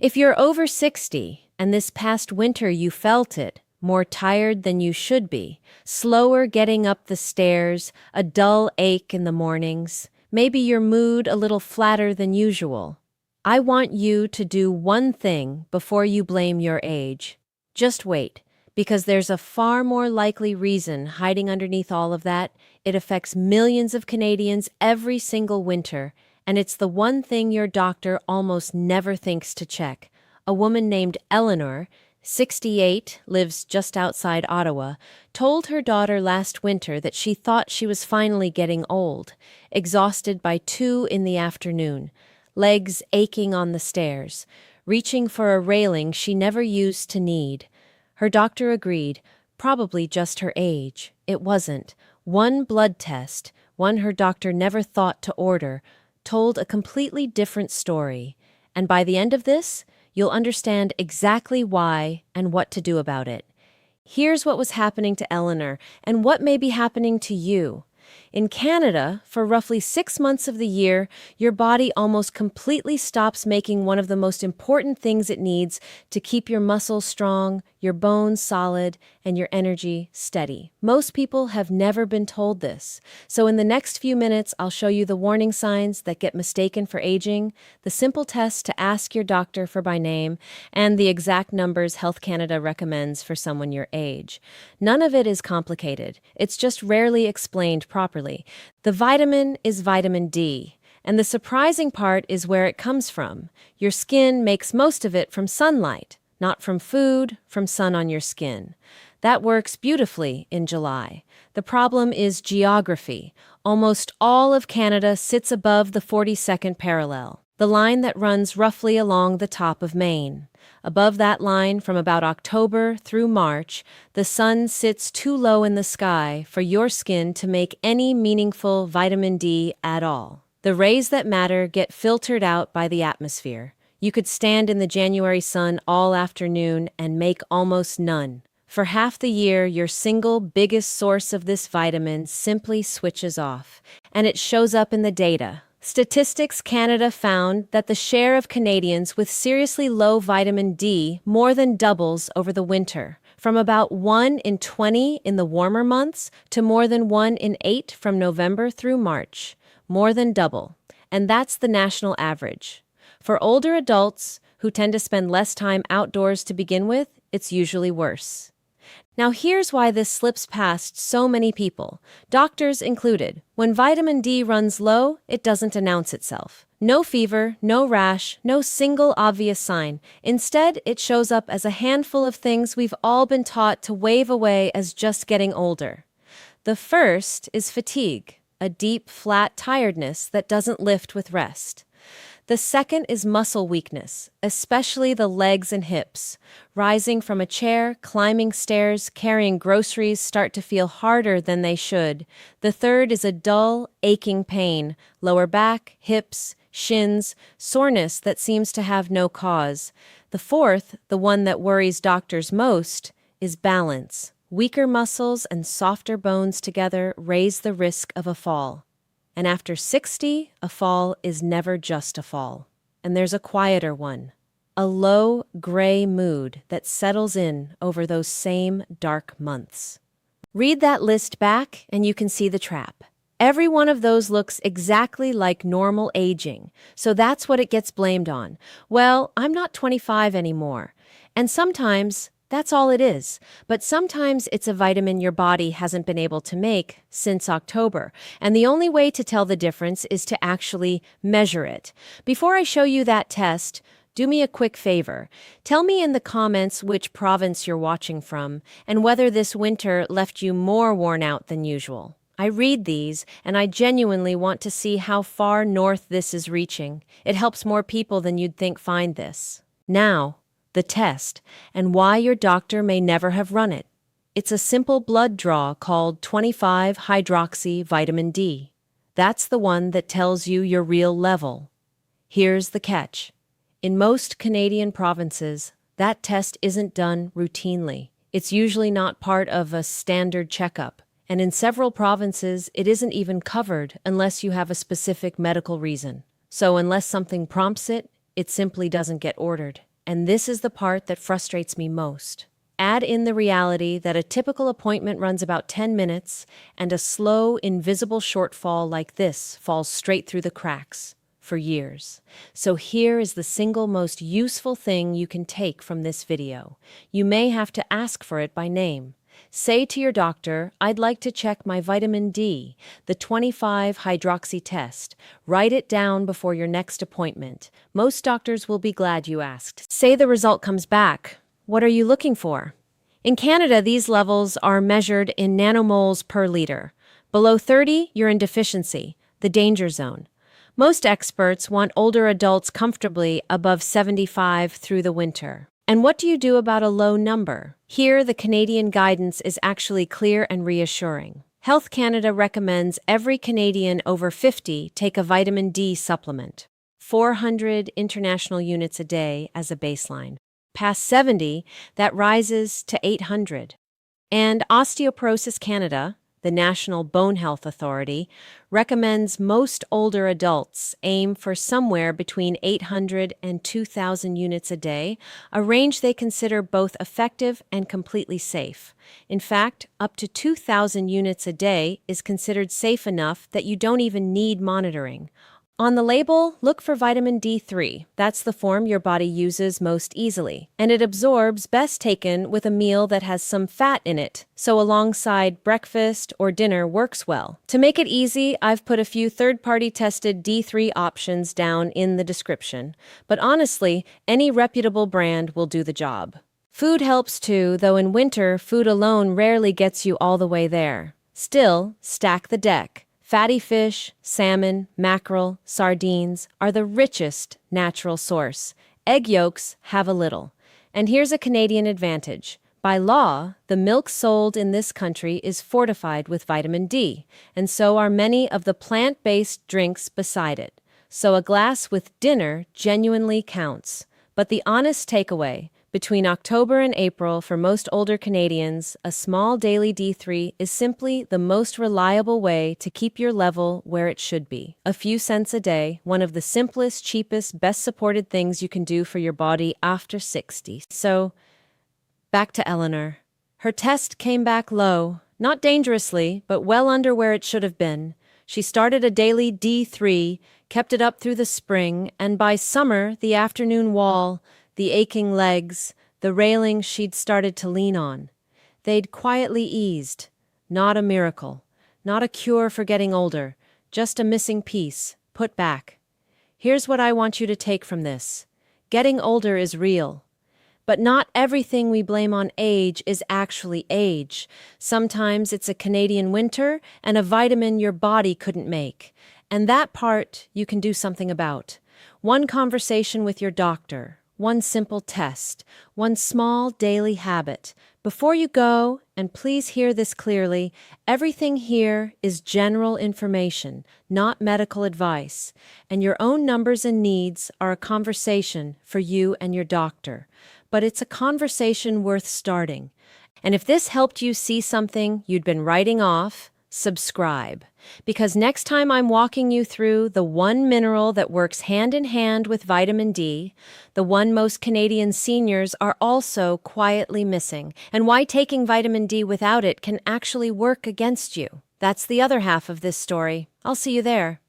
If you're over 60 and this past winter you felt it, more tired than you should be, slower getting up the stairs, a dull ache in the mornings, maybe your mood a little flatter than usual, I want you to do one thing before you blame your age. Just wait, because there's a far more likely reason hiding underneath all of that. It affects millions of Canadians every single winter, and it's the one thing your doctor almost never thinks to check. A woman named Eleanor, 68, lives just outside Ottawa, told her daughter last winter that she thought she was finally getting old, exhausted by 2 in the afternoon, legs aching on the stairs, reaching for a railing she never used to need. Her doctor agreed, probably just her age. It wasn't. One blood test, one her doctor never thought to order, told a completely different story. And by the end of this, you'll understand exactly why and what to do about it. Here's what was happening to Eleanor and what may be happening to you. In Canada, for roughly 6 months of the year, your body almost completely stops making one of the most important things it needs to keep your muscles strong, your bones solid, and your energy steady. Most people have never been told this. So in the next few minutes, I'll show you the warning signs that get mistaken for aging, the simple test to ask your doctor for by name, and the exact numbers Health Canada recommends for someone your age. None of it is complicated. It's just rarely explained properly. The vitamin is vitamin D. And the surprising part is where it comes from. Your skin makes most of it from sunlight, not from food, from sun on your skin. That works beautifully in July. The problem is geography. Almost all of Canada sits above the 42nd parallel, the line that runs roughly along the top of Maine. Above that line, from about October through March, the sun sits too low in the sky for your skin to make any meaningful vitamin D at all. The rays that matter get filtered out by the atmosphere. You could stand in the January sun all afternoon and make almost none. For half the year, your single biggest source of this vitamin simply switches off, and it shows up in the data. Statistics Canada found that the share of Canadians with seriously low vitamin D more than doubles over the winter, from about 1 in 20 in the warmer months to more than 1 in 8 from November through March. More than double. And that's the national average. For older adults, who tend to spend less time outdoors to begin with, it's usually worse. Now here's why this slips past so many people, doctors included. When vitamin D runs low, it doesn't announce itself. No fever, no rash, no single obvious sign. Instead, it shows up as a handful of things we've all been taught to wave away as just getting older. The first is fatigue, a deep, flat tiredness that doesn't lift with rest. The second is muscle weakness, especially the legs and hips. Rising from a chair, climbing stairs, carrying groceries start to feel harder than they should. The third is a dull, aching pain, lower back, hips, shins, soreness that seems to have no cause. The fourth, the one that worries doctors most, is balance. Weaker muscles and softer bones together raise the risk of a fall. And after 60, a fall is never just a fall. And there's a quieter one, a low, gray mood that settles in over those same dark months. Read that list back and you can see the trap. Every one of those looks exactly like normal aging, so that's what it gets blamed on. Well, I'm not 25 anymore. And sometimes that's all it is, but sometimes it's a vitamin your body hasn't been able to make since October, and the only way to tell the difference is to actually measure it. Before I show you that test, do me a quick favor. Tell me in the comments which province you're watching from, and whether this winter left you more worn out than usual. I read these, and I genuinely want to see how far north this is reaching. It helps more people than you'd think find this. Now, the test, and why your doctor may never have run it. It's a simple blood draw called 25-hydroxy vitamin D. That's the one that tells you your real level. Here's the catch. In most Canadian provinces, that test isn't done routinely. It's usually not part of a standard checkup. And in several provinces, it isn't even covered unless you have a specific medical reason. So unless something prompts it, it simply doesn't get ordered. And this is the part that frustrates me most. Add in the reality that a typical appointment runs about 10 minutes, and a slow, invisible shortfall like this falls straight through the cracks for years. So here is the single most useful thing you can take from this video. You may have to ask for it by name. Say to your doctor, "I'd like to check my vitamin D, the 25-hydroxy test." Write it down before your next appointment. Most doctors will be glad you asked. Say the result comes back. What are you looking for? In Canada, these levels are measured in nanomoles per liter. Below 30, you're in deficiency, the danger zone. Most experts want older adults comfortably above 75 through the winter. And what do you do about a low number? Here, the Canadian guidance is actually clear and reassuring. Health Canada recommends every Canadian over 50 take a vitamin D supplement, 400 international units a day as a baseline. Past 70, that rises to 800. And Osteoporosis Canada, the National Bone Health Authority, recommends most older adults aim for somewhere between 800 and 2,000 units a day, a range they consider both effective and completely safe. In fact, up to 2,000 units a day is considered safe enough that you don't even need monitoring. On the label, look for vitamin D3. That's the form your body uses most easily, and it absorbs best taken with a meal that has some fat in it, so alongside breakfast or dinner works well. To make it easy, I've put a few third-party tested D3 options down in the description, but honestly, any reputable brand will do the job. Food helps too, though in winter, food alone rarely gets you all the way there. Still, stack the deck. Fatty fish, salmon, mackerel, sardines are the richest natural source. Egg yolks have a little. And here's a Canadian advantage. By law, the milk sold in this country is fortified with vitamin D, and so are many of the plant-based drinks beside it. So a glass with dinner genuinely counts. But the honest takeaway, between October and April for most older Canadians, a small daily D3 is simply the most reliable way to keep your level where it should be. A few cents a day, one of the simplest, cheapest, best supported things you can do for your body after 60. So, back to Eleanor. Her test came back low, not dangerously, but well under where it should have been. She started a daily D3, kept it up through the spring, and by summer, the afternoon wall, the aching legs, the railing she'd started to lean on, they'd quietly eased. Not a miracle, not a cure for getting older, just a missing piece, put back. Here's what I want you to take from this. Getting older is real. But not everything we blame on age is actually age. Sometimes it's a Canadian winter and a vitamin your body couldn't make. And that part you can do something about. One conversation with your doctor. One simple test, one small daily habit. Before you go, and please hear this clearly, everything here is general information, not medical advice, and your own numbers and needs are a conversation for you and your doctor. But it's a conversation worth starting. And if this helped you see something you'd been writing off, subscribe. Because next time I'm walking you through the one mineral that works hand in hand with vitamin D, the one most Canadian seniors are also quietly missing, and why taking vitamin D without it can actually work against you. That's the other half of this story. I'll see you there.